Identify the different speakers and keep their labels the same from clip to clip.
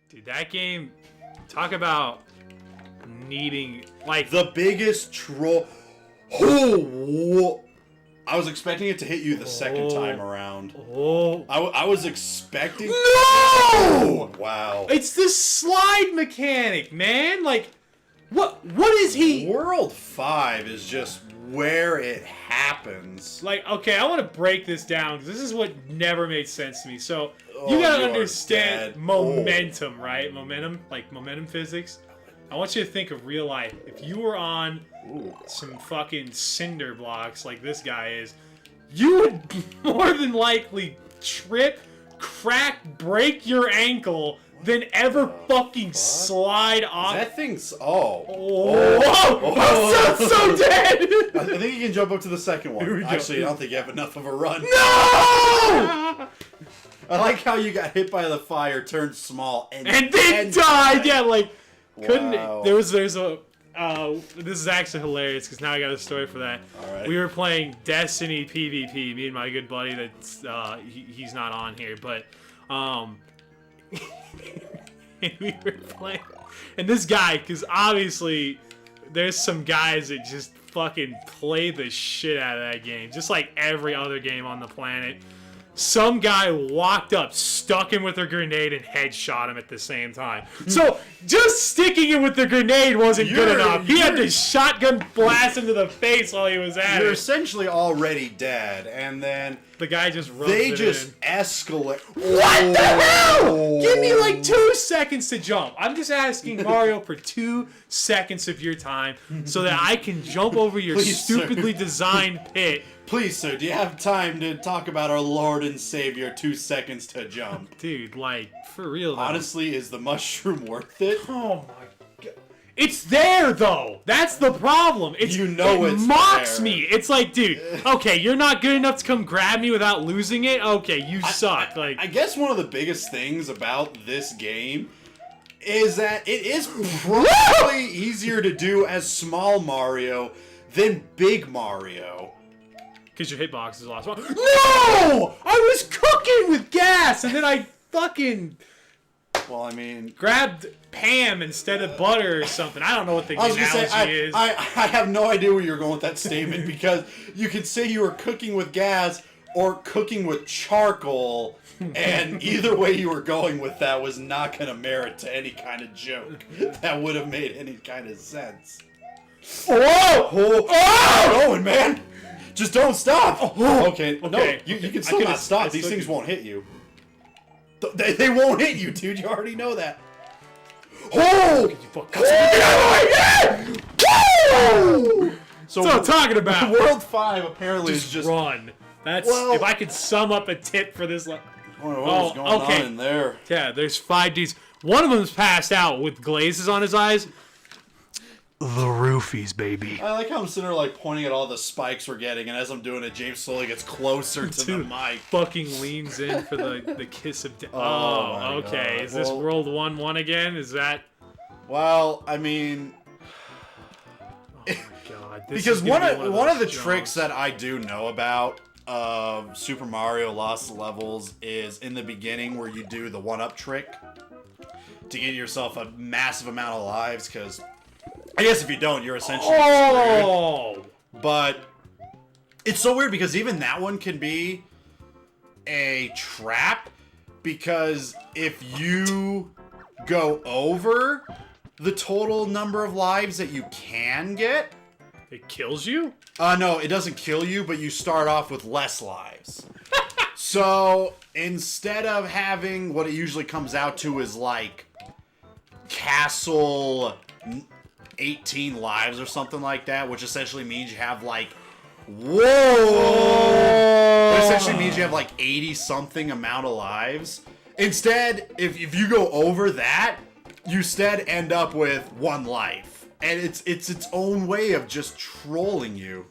Speaker 1: Dude, that game, talk about needing, like...
Speaker 2: The biggest troll... Oh, I was expecting it to hit you the second time around.
Speaker 1: Oh.
Speaker 2: I was expecting...
Speaker 1: No!
Speaker 2: Oh, wow.
Speaker 1: It's the slide mechanic, man. Like, what is he...
Speaker 2: World 5 is just where it happens.
Speaker 1: Like, okay, I want to break this down, because this is what never made sense to me. So, you gotta understand momentum, right? Momentum, like momentum physics. I want you to think of real life. If you were on some fucking cinder blocks like this guy is, you would more than likely trip, crack, break your ankle, than ever fucking slide off.
Speaker 2: That thing's...
Speaker 1: I'm so dead!
Speaker 2: I think you can jump up to the second one. Actually, I don't think you have enough of a run.
Speaker 1: No!
Speaker 2: I like how you got hit by the fire, turned small, and
Speaker 1: then died. Yeah, like... Couldn't
Speaker 2: Wow.
Speaker 1: there's a this is actually hilarious because now I got a story for that.
Speaker 2: All right.
Speaker 1: We were playing Destiny PvP, me and my good buddy that's he's not on here, but and we were playing, and this guy, because obviously there's some guys that just fucking play the shit out of that game, just like every other game on the planet. Some guy walked up, stuck him with a grenade, and headshot him at the same time. So, just sticking him with the grenade wasn't good enough. He had to shotgun blast him to the face while he was at
Speaker 2: You're
Speaker 1: it.
Speaker 2: essentially already dead, and then
Speaker 1: The guy just rubs
Speaker 2: they
Speaker 1: it
Speaker 2: just
Speaker 1: in.
Speaker 2: escalate.
Speaker 1: What the hell? Give me like 2 seconds to jump. I'm just asking Mario for 2 seconds of your time so that I can jump over your
Speaker 2: Please,
Speaker 1: stupidly
Speaker 2: sir.
Speaker 1: designed pit.
Speaker 2: Please, sir, do you have time to talk about our Lord and Savior? 2 seconds to jump.
Speaker 1: Dude, like, for real though.
Speaker 2: Honestly, is the mushroom worth it?
Speaker 1: Oh my god. It's there though. That's the problem. It's
Speaker 2: You know
Speaker 1: it
Speaker 2: it's
Speaker 1: mocks
Speaker 2: there.
Speaker 1: me. It's like, dude, okay, you're not good enough to come grab me without losing it. Okay, you suck. Like,
Speaker 2: I guess one of the biggest things about this game is that it is probably easier to do as small Mario than big Mario.
Speaker 1: because your hitbox is the last one. No! I was cooking with gas and then I fucking
Speaker 2: Well, I mean,
Speaker 1: grabbed Pam instead of butter or something. I don't know what the
Speaker 2: I was
Speaker 1: analogy
Speaker 2: gonna say,
Speaker 1: is.
Speaker 2: I have no idea where you're going with that statement because you could say you were cooking with gas or cooking with charcoal, and either way you were going with that was not going to merit to any kind of joke that would have made any kind of sense. Oh! Going, man! Just don't stop! Okay. No, you can still not stop. These things won't hit you. They won't hit you, dude. You already know that. Oh! So
Speaker 1: That's what I'm talking about.
Speaker 2: World 5 apparently is just...
Speaker 1: run. That's
Speaker 2: Well-
Speaker 1: if I could sum up a tip for this.
Speaker 2: What was going on in there?
Speaker 1: Yeah, there's 5 dudes. One of them's passed out with glazes on his eyes. The roofies, baby.
Speaker 2: I like how I'm sitting there like pointing at all the spikes we're getting, and as I'm doing it, James slowly gets closer to the mic.
Speaker 1: Fucking leans in for the kiss of death.
Speaker 2: my
Speaker 1: Okay.
Speaker 2: God.
Speaker 1: Is this
Speaker 2: Well-
Speaker 1: World 1-1 again? Is that...
Speaker 2: Well, I mean...
Speaker 1: Oh my god. This
Speaker 2: Because
Speaker 1: is gonna be
Speaker 2: one of the
Speaker 1: those
Speaker 2: tricks
Speaker 1: jumps.
Speaker 2: that I do know about Super Mario Lost Levels is in the beginning where you do the one-up trick to get yourself a massive amount of lives, because I guess if you don't, you're essentially screwed. But it's so weird because even that one can be a trap, because if you go over the total number of lives that you can get,
Speaker 1: It kills you?
Speaker 2: no, it doesn't kill you, but you start off with less lives. So instead of having what it usually comes out to is like castle 18 lives or something like that, which essentially means you have like, whoa! It essentially means you have like 80 something amount of lives. Instead, if you go over that, you instead end up with 1 life. And it's its own way of just trolling you.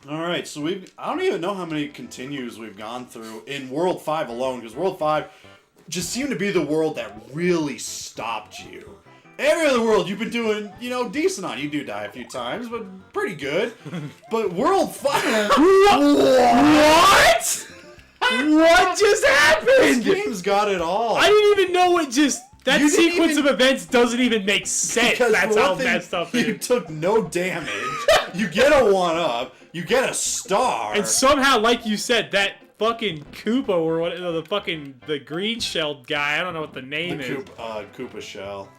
Speaker 2: Alright, so I don't even know how many continues we've gone through in World 5 alone, because World 5 just seemed to be the world that really stopped you. Every other world you've been doing, decent on. You do die a few times, but pretty good. But World 5... What?
Speaker 1: What just happened?
Speaker 2: This game's got it all.
Speaker 1: I didn't even know what just... That sequence of events doesn't even make sense.
Speaker 2: Because
Speaker 1: That's how messed up it is.
Speaker 2: You took no damage. You get a 1-up. You get a star.
Speaker 1: And somehow, like you said, that fucking Koopa or what? The green-shelled guy. I don't know what the name is.
Speaker 2: Koopa shell.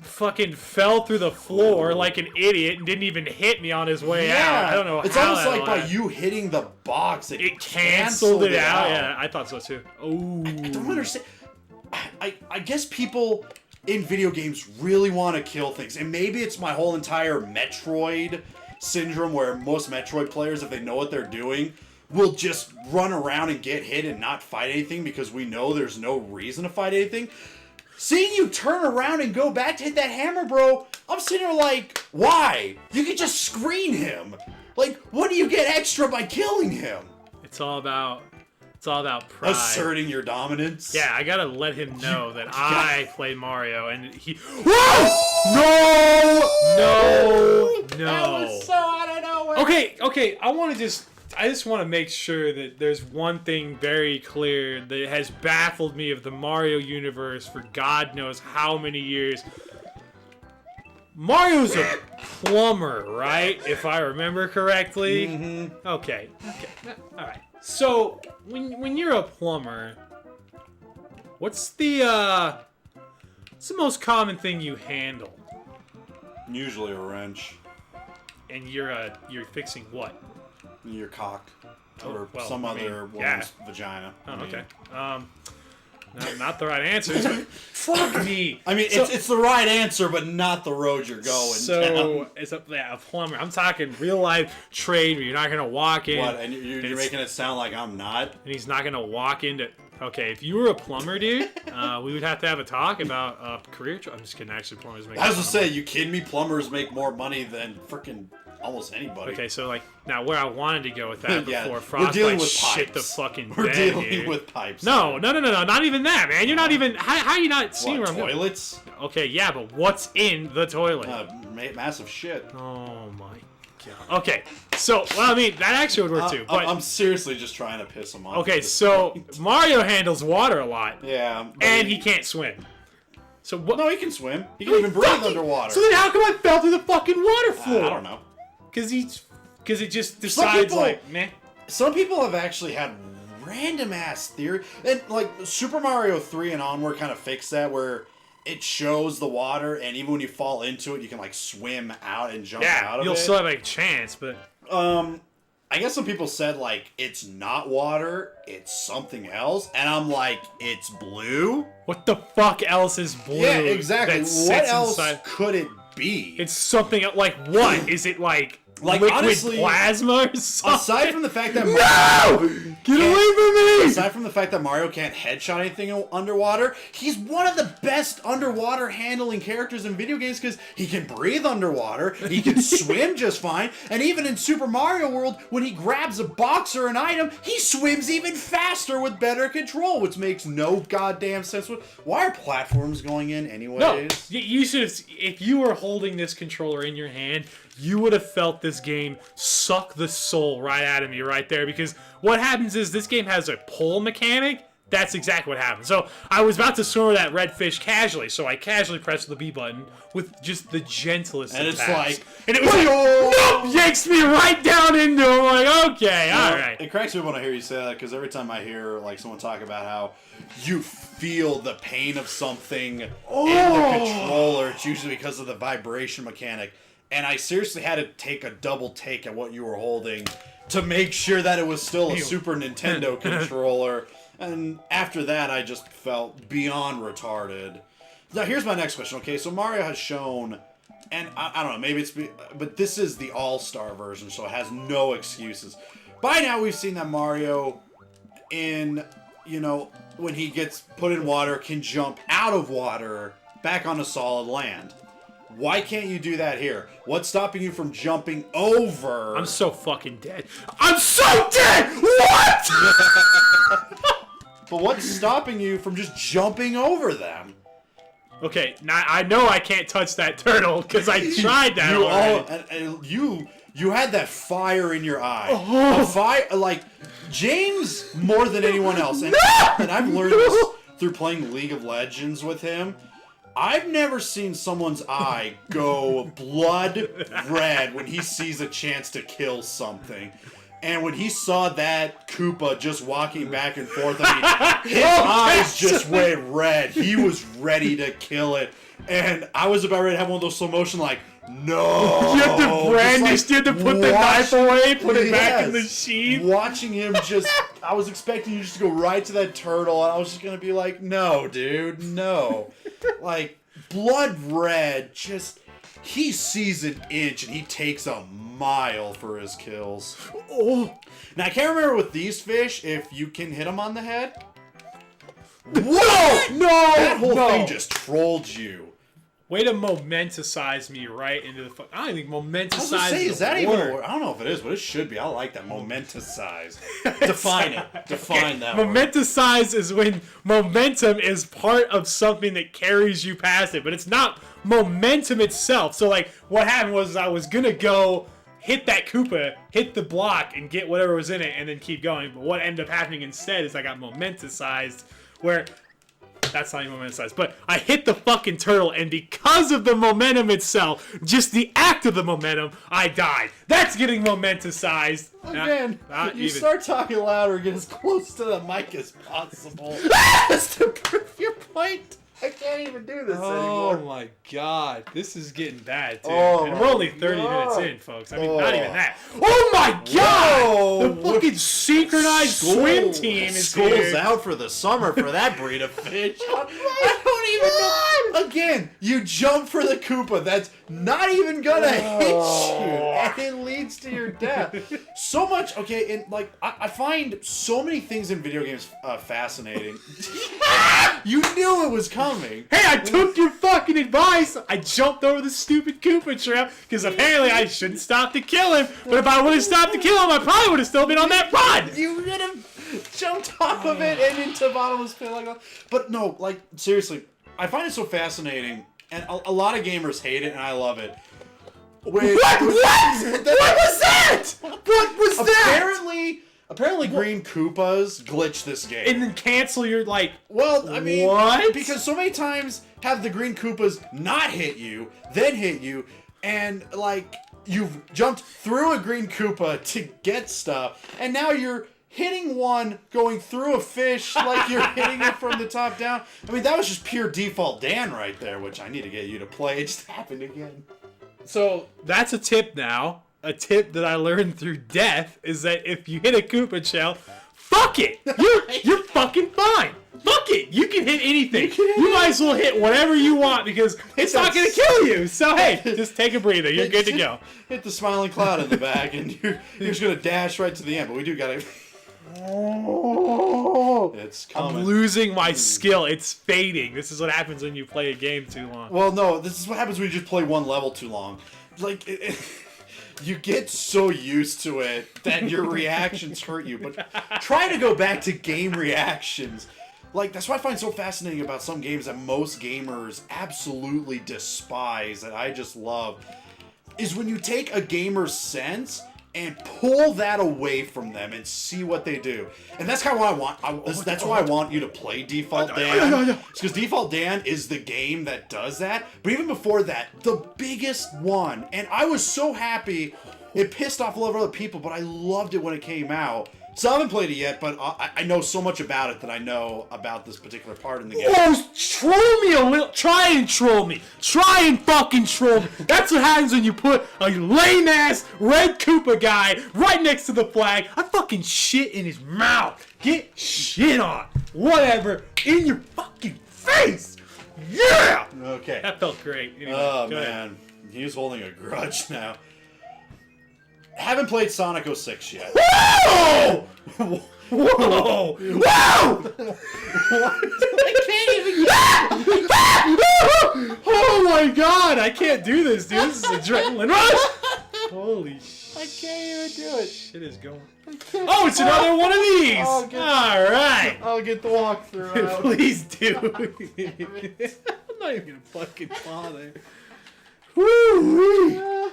Speaker 1: Fucking fell through the floor like an idiot and didn't even hit me on his way out. I don't know.
Speaker 2: It's
Speaker 1: how
Speaker 2: almost
Speaker 1: that
Speaker 2: like by you hitting the box, it
Speaker 1: canceled it out. Yeah, I thought so too. Oh,
Speaker 2: I don't understand. I guess people in video games really want to kill things, and maybe it's my whole entire Metroid syndrome, where most Metroid players, if they know what they're doing, will just run around and get hit and not fight anything because we know there's no reason to fight anything. Seeing you turn around and go back to hit that hammer, bro, I'm sitting there like, why? You could just screen him. Like, what do you get extra by killing him?
Speaker 1: It's all about pride.
Speaker 2: Asserting your dominance.
Speaker 1: Yeah, I gotta let him know that I play Mario, and he. Whoa! No!
Speaker 2: That was so out of nowhere.
Speaker 1: Okay. I just want to make sure that there's one thing very clear that has baffled me of the Mario universe for God knows how many years. Mario's a plumber, right? If I remember correctly.
Speaker 2: Mm-hmm.
Speaker 1: Okay. All right. So when you're a plumber, what's the most common thing you handle?
Speaker 2: Usually a wrench.
Speaker 1: And you're fixing what?
Speaker 2: Your cock. Or
Speaker 1: well,
Speaker 2: some other woman's vagina.
Speaker 1: Oh, okay. Not the right answers, but fuck me.
Speaker 2: I mean, it's the right answer, but not the road you're going
Speaker 1: So,
Speaker 2: down.
Speaker 1: it's a plumber. I'm talking real life trade where you're not going to walk in.
Speaker 2: What, and you're making it sound like I'm not?
Speaker 1: And he's not going to walk into... Okay, if you were a plumber, dude, we would have to have a talk about career... I'm just kidding, actually, plumbers make...
Speaker 2: I was going to say, you kidding me? Plumbers make more money than freaking almost anybody.
Speaker 1: Okay, so, like, now where I wanted to go with that
Speaker 2: Yeah,
Speaker 1: before
Speaker 2: we're dealing
Speaker 1: Frostbite
Speaker 2: with
Speaker 1: shit
Speaker 2: pipes.
Speaker 1: the fucking
Speaker 2: We're
Speaker 1: bed
Speaker 2: dealing
Speaker 1: here.
Speaker 2: with pipes.
Speaker 1: No, not even that, man. You're not even... How are you not seeing where I'm going?
Speaker 2: Toilets?
Speaker 1: Okay, yeah, but what's in the toilet?
Speaker 2: Massive shit.
Speaker 1: Oh my god. Okay, so well, I mean that actually would work too. But
Speaker 2: I'm seriously just trying to piss him off.
Speaker 1: okay, so Mario handles water a lot.
Speaker 2: Yeah,
Speaker 1: and he can't swim. So what?
Speaker 2: No, he can swim. He can even breathe underwater.
Speaker 1: So then, how come I fell through the fucking water floor?
Speaker 2: I don't know.
Speaker 1: Because it just decides like, meh.
Speaker 2: Some people have actually had random ass theory, and like Super Mario 3 and onward kind of fixed that, where it shows the water, and even when you fall into it, you can like swim out and jump out of it.
Speaker 1: You'll still have a chance, but
Speaker 2: I guess some people said like it's not water, it's something else, and I'm like, it's blue.
Speaker 1: What the fuck else is blue?
Speaker 2: Yeah, exactly. What else
Speaker 1: inside?
Speaker 2: could it be?
Speaker 1: It's something like what? Is it like liquid
Speaker 2: honestly,
Speaker 1: plasma or something?
Speaker 2: Aside from the fact that
Speaker 1: Get away from me!
Speaker 2: Aside from the fact that Mario can't headshot anything underwater, he's one of the best underwater handling characters in video games because he can breathe underwater, he can swim just fine, and even in Super Mario World, when he grabs a box or an item, he swims even faster with better control, which makes no goddamn sense. Why are platforms going in anyways?
Speaker 1: No, you should have, if you were holding this controller in your hand, you would have felt this game suck the soul right out of me right there, because what happens is this game has a pull mechanic. That's exactly what happened. So I was about to swim with that red fish casually, so I casually pressed the B button with just the gentlest
Speaker 2: and
Speaker 1: of
Speaker 2: it's
Speaker 1: taps.
Speaker 2: like,
Speaker 1: and it was like, nope, yanks me right down into him. I'm like, okay, all right.
Speaker 2: It cracks me up when I hear you say that, because every time I hear like someone talk about how you feel the pain of something in the controller, it's usually because of the vibration mechanic. And I seriously had to take a double take at what you were holding to make sure that it was still a Super Nintendo controller. And after that, I just felt beyond retarded. Now, here's my next question. Okay, so Mario has shown, and I don't know, maybe it's... But this is the All-Star version, so it has no excuses. By now, we've seen that Mario, in, you know, when he gets put in water, can jump out of water back onto solid land. Why can't you do that here? What's stopping you from jumping over?
Speaker 1: I'm so fucking dead. I'm so dead! What?!
Speaker 2: But what's stopping you from just jumping over them? Okay,
Speaker 1: now I know I can't touch that turtle because I tried that already.
Speaker 2: And you you had that fire in your eye. A fire, like, James, more than anyone else, and I've learned this through playing League of Legends with him, I've never seen someone's eye go blood red when he sees a chance to kill something. And when he saw that Koopa just walking back and forth, I mean, his eyes just went red. He was ready to kill it. And I was about ready to have one of those slow motion, like, no.
Speaker 1: You have to brandish, you have to put the knife away, put it back in the sheath.
Speaker 2: Watching him just, I was expecting you just to go right to that turtle, and I was just going to be like, no, dude, no. Like, blood red, just, he sees an inch and he takes a mile for his kills. Oh. Now, I can't remember with these fish if you can hit them on the head. Whoa! No! That whole thing just trolled you.
Speaker 1: Way to momentasize me right into the fuck. I don't think momentasize
Speaker 2: I was gonna say, is that even a word? I don't know if it is, but it should be. I like that. Momentasize. Define it. Define that word.
Speaker 1: Momentasize is when momentum is part of something that carries you past it, but it's not momentum itself. So, like, what happened was I was gonna go hit that Koopa, hit the block, and get whatever was in it, and then keep going. But what ended up happening instead is I got momentasized, where... That's not even momentum, but I hit the fucking turtle, and because of the momentum itself, just the act of the momentum, I died. That's getting momentasized.
Speaker 2: Again, you start talking louder, get as close to the mic as possible. Just to prove your point. I can't even do this anymore.
Speaker 1: Oh my god, this is getting bad, dude. And we're only 30 minutes in, folks. I mean, not even that. Oh my god! The fucking synchronized swim team is
Speaker 2: School's out for the summer for that breed of fish. I don't even know. Again, you jump for the Koopa. That's not even gonna hit you, and it leads to your death. So much, okay, and like I find so many things in video games fascinating. You knew it was coming.
Speaker 1: Hey, I took your fucking advice. I jumped over the stupid Koopa trail because apparently I shouldn't stop to kill him. But if I would have stopped to kill him, I probably would have still been on that run.
Speaker 2: You would have jumped off of it and into bottomless pit like that. But no, like, seriously, I find it so fascinating, and a lot of gamers hate it, and I love it.
Speaker 1: What was that? What was that?
Speaker 2: Apparently green Koopas glitch this game.
Speaker 1: And then cancel your, like...
Speaker 2: Well, I mean...
Speaker 1: What?
Speaker 2: Because so many times have the green Koopas not hit you, then hit you, and, like, you've jumped through a green Koopa to get stuff, and now you're hitting one going through a fish like you're hitting it from the top down. I mean, that was just pure default Dan right there, which I need to get you to play. It just happened again.
Speaker 1: So, that's a tip now. A tip that I learned through death is that if you hit a Koopa shell, fuck it! You're fucking fine! Fuck it! You can hit anything. You might as well hit whatever you want because it's not gonna kill you! So hey, just take a breather. You're good to go.
Speaker 2: Hit the smiling cloud in the back and you're just gonna dash right to the end, but we do gotta... It's coming.
Speaker 1: I'm losing my skill. It's fading. This is what happens when you play a game too long.
Speaker 2: Well, no, this is what happens when you just play one level too long. Like, you get so used to it that your reactions hurt you. But try to go back to game reactions. Like, that's what I find so fascinating about some games that most gamers absolutely despise, that I just love, is when you take a gamer's sense and pull that away from them and see what they do. And that's kind of what I want. That's why I want you to play Default Dan. Because Default Dan is the game that does that. But even before that, the biggest one. And I was so happy. It pissed off a lot of other people, but I loved it when it came out. So I haven't played it yet, but I know so much about it that I know about this particular part in the game.
Speaker 1: Oh, troll me a little. Try and troll me. Try and fucking troll me. That's what happens when you put a lame-ass red Koopa guy right next to the flag. I fucking shit in his mouth. Get shit on. Whatever. In your fucking face. Yeah!
Speaker 2: Okay.
Speaker 1: That felt great. Anyway,
Speaker 2: oh, man. He's holding a grudge now. Haven't played Sonic 06 yet.
Speaker 1: Whoa! Whoa! Whoa! Whoa! I can't even oh my god! I can't do this, dude. This is adrenaline rush! Holy shit.
Speaker 2: I can't even do it.
Speaker 1: Shit is going. Oh, it's another one of these! Alright!
Speaker 2: I'll get the walkthrough out.
Speaker 1: Please do. I'm not even gonna fucking bother. Woo!